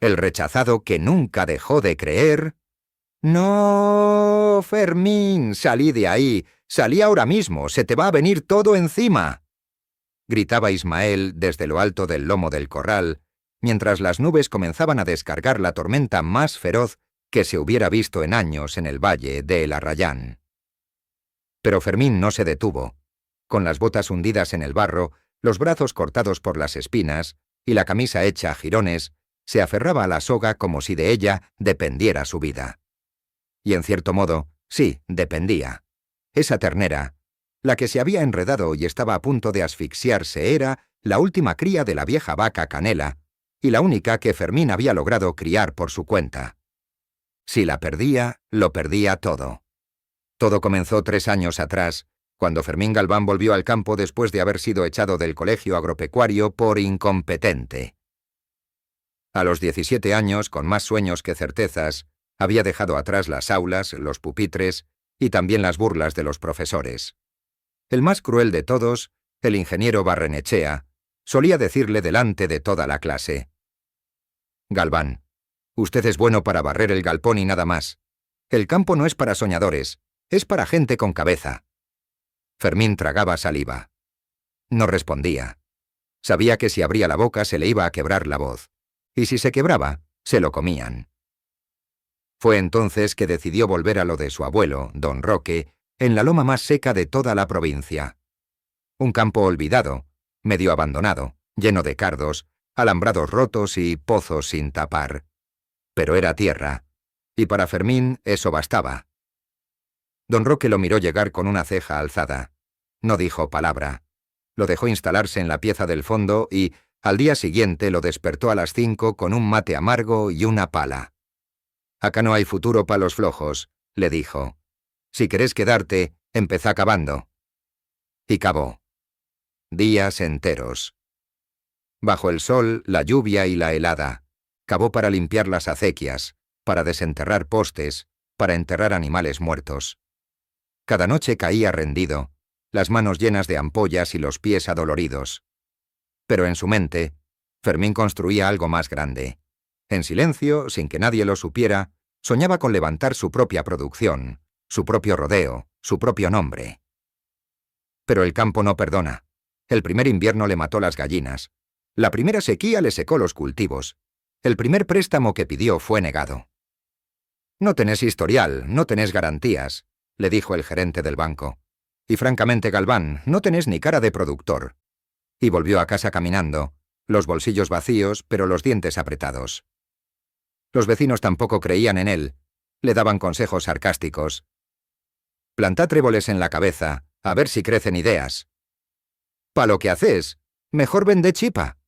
El rechazado que nunca dejó de creer. —¡No, Fermín! ¡Salí de ahí! ¡Salí ahora mismo! ¡Se te va a venir todo encima! Gritaba Ismael desde lo alto del lomo del corral, mientras las nubes comenzaban a descargar la tormenta más feroz que se hubiera visto en años en el valle de El Arrayán. Pero Fermín no se detuvo. Con las botas hundidas en el barro, los brazos cortados por las espinas y la camisa hecha a jirones, se aferraba a la soga como si de ella dependiera su vida. Y en cierto modo, sí, dependía. Esa ternera, la que se había enredado y estaba a punto de asfixiarse, era la última cría de la vieja vaca Canela, y la única que Fermín había logrado criar por su cuenta. Si la perdía, lo perdía todo. Todo comenzó 3 años atrás, cuando Fermín Galván volvió al campo después de haber sido echado del colegio agropecuario por incompetente. A los 17 años, con más sueños que certezas, había dejado atrás las aulas, los pupitres y también las burlas de los profesores. El más cruel de todos, el ingeniero Barrenechea, solía decirle delante de toda la clase: «Galván, usted es bueno para barrer el galpón y nada más. El campo no es para soñadores, es para gente con cabeza». Fermín tragaba saliva. No respondía. Sabía que si abría la boca se le iba a quebrar la voz, y si se quebraba, se lo comían. Fue entonces que decidió volver a lo de su abuelo, don Roque, en la loma más seca de toda la provincia. Un campo olvidado, medio abandonado, lleno de cardos, alambrados rotos y pozos sin tapar. Pero era tierra, y para Fermín eso bastaba. Don Roque lo miró llegar con una ceja alzada. No dijo palabra. Lo dejó instalarse en la pieza del fondo y, al día siguiente, lo despertó a las 5 con un mate amargo y una pala. «Acá no hay futuro pa' los flojos», le dijo. «Si querés quedarte, empezá cavando». Y cavó. Días enteros. Bajo el sol, la lluvia y la helada. Cavó para limpiar las acequias, para desenterrar postes, para enterrar animales muertos. Cada noche caía rendido, las manos llenas de ampollas y los pies adoloridos. Pero en su mente, Fermín construía algo más grande. En silencio, sin que nadie lo supiera, soñaba con levantar su propia producción, su propio rodeo, su propio nombre. Pero el campo no perdona. El primer invierno le mató las gallinas. La primera sequía le secó los cultivos. El primer préstamo que pidió fue negado. «No tenés historial, no tenés garantías», le dijo el gerente del banco. «Y francamente, Galván, no tenés ni cara de productor». Y volvió a casa caminando, los bolsillos vacíos, pero los dientes apretados. Los vecinos tampoco creían en él. Le daban consejos sarcásticos. «Plantá tréboles en la cabeza, a ver si crecen ideas». «Pa lo que hacés, mejor vendé chipa».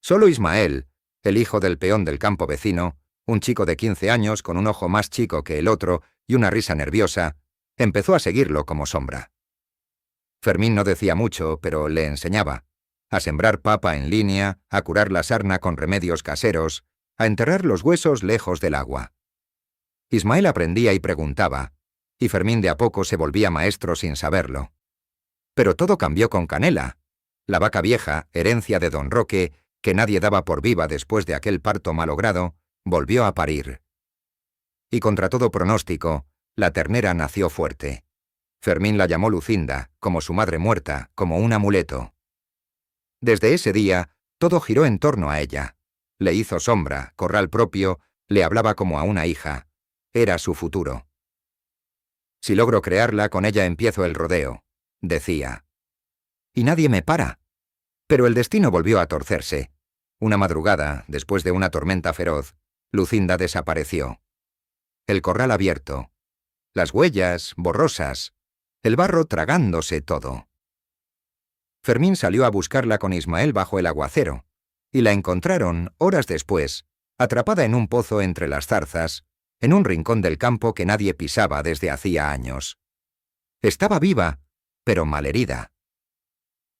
Solo Ismael, el hijo del peón del campo vecino, un chico de 15 años con un ojo más chico que el otro y una risa nerviosa, empezó a seguirlo como sombra. Fermín no decía mucho, pero le enseñaba a sembrar papa en línea, a curar la sarna con remedios caseros, a enterrar los huesos lejos del agua. Ismael aprendía y preguntaba, y Fermín de a poco se volvía maestro sin saberlo. Pero todo cambió con Canela, la vaca vieja, herencia de don Roque, que nadie daba por viva después de aquel parto malogrado, volvió a parir. Y contra todo pronóstico, la ternera nació fuerte. Fermín la llamó Lucinda, como su madre muerta, como un amuleto. Desde ese día, todo giró en torno a ella. Le hizo sombra, corral propio, le hablaba como a una hija. Era su futuro. «Si logro crearla, con ella empiezo el rodeo», decía. «Y nadie me para». Pero el destino volvió a torcerse. Una madrugada, después de una tormenta feroz, Lucinda desapareció. El corral abierto. Las huellas borrosas. El barro tragándose todo. Fermín salió a buscarla con Ismael bajo el aguacero, y la encontraron, horas después, atrapada en un pozo entre las zarzas, en un rincón del campo que nadie pisaba desde hacía años. Estaba viva, pero malherida.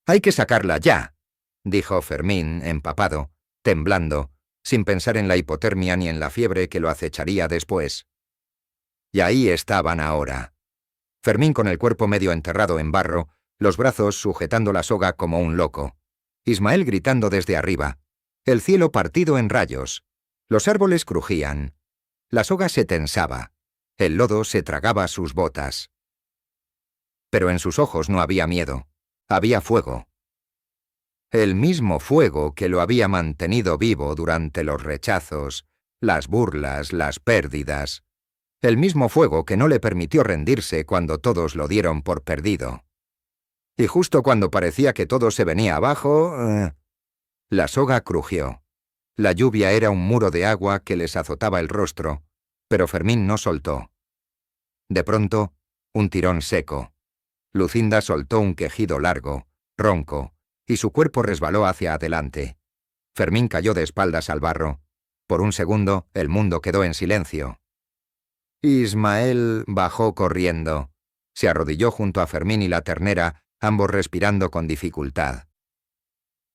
«Hay que sacarla ya», dijo Fermín, empapado, temblando, sin pensar en la hipotermia ni en la fiebre que lo acecharía después. Y ahí estaban ahora. Fermín con el cuerpo medio enterrado en barro, los brazos sujetando la soga como un loco. Ismael gritando desde arriba. El cielo partido en rayos. Los árboles crujían. La soga se tensaba. El lodo se tragaba sus botas. Pero en sus ojos no había miedo. Había fuego. El mismo fuego que lo había mantenido vivo durante los rechazos, las burlas, las pérdidas. El mismo fuego que no le permitió rendirse cuando todos lo dieron por perdido. Y justo cuando parecía que todo se venía abajo, la soga crujió. La lluvia era un muro de agua que les azotaba el rostro, pero Fermín no soltó. De pronto, un tirón seco. Lucinda soltó un quejido largo, ronco, y su cuerpo resbaló hacia adelante. Fermín cayó de espaldas al barro. Por un segundo, el mundo quedó en silencio. Ismael bajó corriendo. Se arrodilló junto a Fermín y la ternera, ambos respirando con dificultad.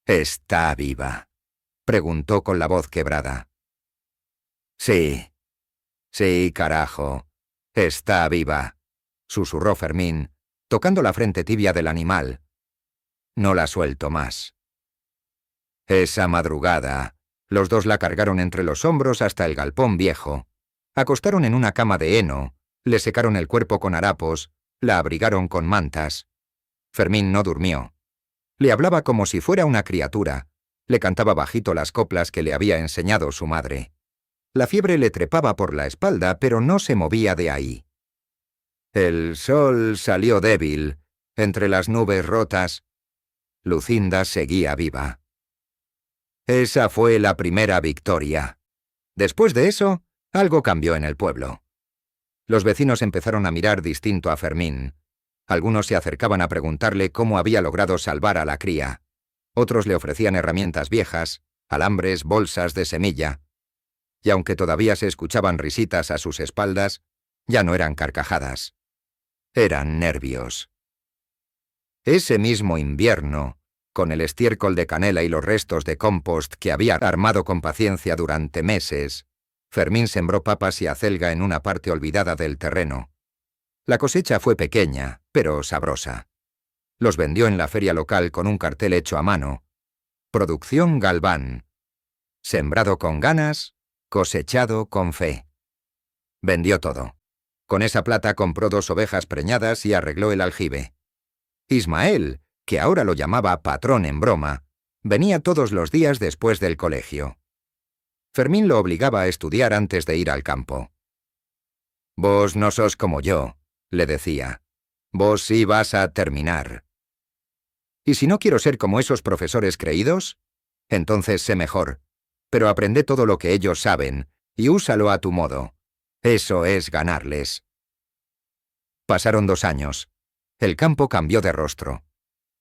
«¿Está viva?», preguntó con la voz quebrada. «Sí, sí, carajo, está viva», susurró Fermín, tocando la frente tibia del animal. «No la suelto más». Esa madrugada, los dos la cargaron entre los hombros hasta el galpón viejo. Acostaron en una cama de heno, le secaron el cuerpo con harapos, la abrigaron con mantas. Fermín no durmió. Le hablaba como si fuera una criatura. Le cantaba bajito las coplas que le había enseñado su madre. La fiebre le trepaba por la espalda, pero no se movía de ahí. El sol salió débil, entre las nubes rotas. Lucinda seguía viva. Esa fue la primera victoria. Después de eso, algo cambió en el pueblo. Los vecinos empezaron a mirar distinto a Fermín. Algunos se acercaban a preguntarle cómo había logrado salvar a la cría. Otros le ofrecían herramientas viejas, alambres, bolsas de semilla. Y aunque todavía se escuchaban risitas a sus espaldas, ya no eran carcajadas. Eran nervios. Ese mismo invierno, con el estiércol de canela y los restos de compost que había armado con paciencia durante meses, Fermín sembró papas y acelga en una parte olvidada del terreno. La cosecha fue pequeña, pero sabrosa. Los vendió en la feria local con un cartel hecho a mano. Producción Galván. Sembrado con ganas, cosechado con fe. Vendió todo. Con esa plata compró 2 ovejas preñadas y arregló el aljibe. Ismael, que ahora lo llamaba patrón en broma, venía todos los días después del colegio. Fermín lo obligaba a estudiar antes de ir al campo. «Vos no sos como yo», le decía. «Vos sí vas a terminar». «¿Y si no quiero ser como esos profesores creídos? Entonces sé mejor. Pero aprende todo lo que ellos saben y úsalo a tu modo. Eso es ganarles». Pasaron 2 años. El campo cambió de rostro.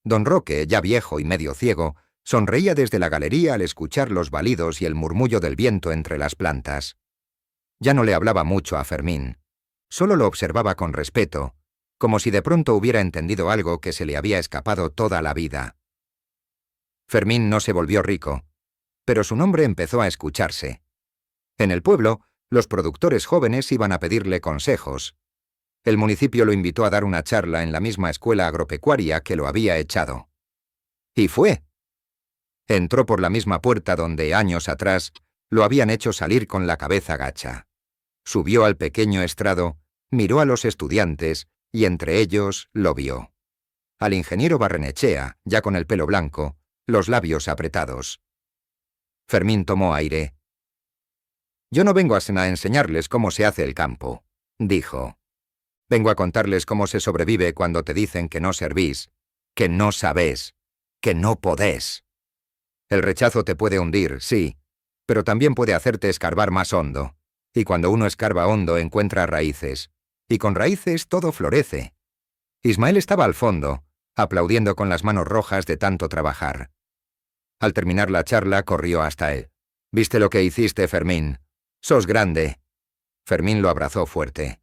Don Roque, ya viejo y medio ciego, sonreía desde la galería al escuchar los balidos y el murmullo del viento entre las plantas. Ya no le hablaba mucho a Fermín. Solo lo observaba con respeto, como si de pronto hubiera entendido algo que se le había escapado toda la vida. Fermín no se volvió rico, pero su nombre empezó a escucharse. En el pueblo, los productores jóvenes iban a pedirle consejos. El municipio lo invitó a dar una charla en la misma escuela agropecuaria que lo había echado. Y fue. Entró por la misma puerta donde, años atrás, lo habían hecho salir con la cabeza gacha. Subió al pequeño estrado, miró a los estudiantes y entre ellos lo vio. Al ingeniero Barrenechea, ya con el pelo blanco, los labios apretados. Fermín tomó aire. «Yo no vengo a enseñarles cómo se hace el campo», dijo. «Vengo a contarles cómo se sobrevive cuando te dicen que no servís, que no sabés, que no podés. El rechazo te puede hundir, sí, pero también puede hacerte escarbar más hondo. Y cuando uno escarba hondo encuentra raíces. Y con raíces todo florece». Ismael estaba al fondo, aplaudiendo con las manos rojas de tanto trabajar. Al terminar la charla corrió hasta él. «¿Viste lo que hiciste, Fermín? Sos grande». Fermín lo abrazó fuerte.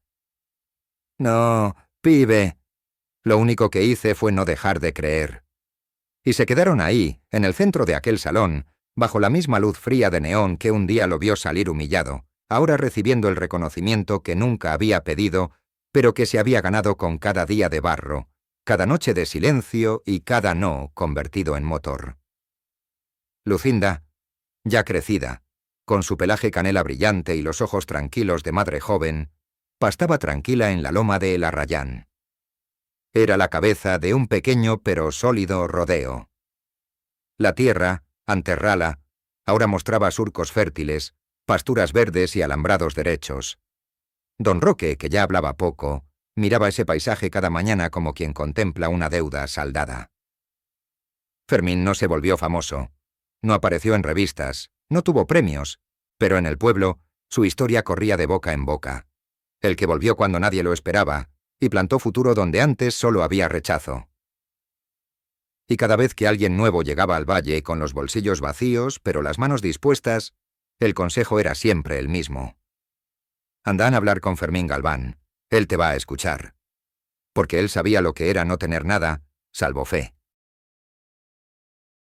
«No, pibe. Lo único que hice fue no dejar de creer». Y se quedaron ahí, en el centro de aquel salón, bajo la misma luz fría de neón que un día lo vio salir humillado, ahora recibiendo el reconocimiento que nunca había pedido, pero que se había ganado con cada día de barro, cada noche de silencio y cada no convertido en motor. Lucinda, Ya crecida, con su pelaje canela brillante y los ojos tranquilos de madre joven, pastaba tranquila en la loma de El Arrayán. Era la cabeza de un pequeño pero sólido rodeo. La tierra, ante Rala, ahora mostraba surcos fértiles, pasturas verdes y alambrados derechos. Don Roque, que ya hablaba poco, miraba ese paisaje cada mañana como quien contempla una deuda saldada. Fermín no se volvió famoso. No apareció en revistas, no tuvo premios, pero en el pueblo su historia corría de boca en boca. El que volvió cuando nadie lo esperaba y plantó futuro donde antes solo había rechazo. Y cada vez que alguien nuevo llegaba al valle con los bolsillos vacíos pero las manos dispuestas, el consejo era siempre el mismo. Anda a hablar con Fermín Galván, él te va a escuchar. Porque él sabía lo que era no tener nada, salvo fe.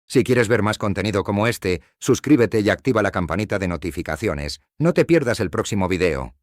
Si quieres ver más contenido como este, suscríbete y activa la campanita de notificaciones. No te pierdas el próximo video.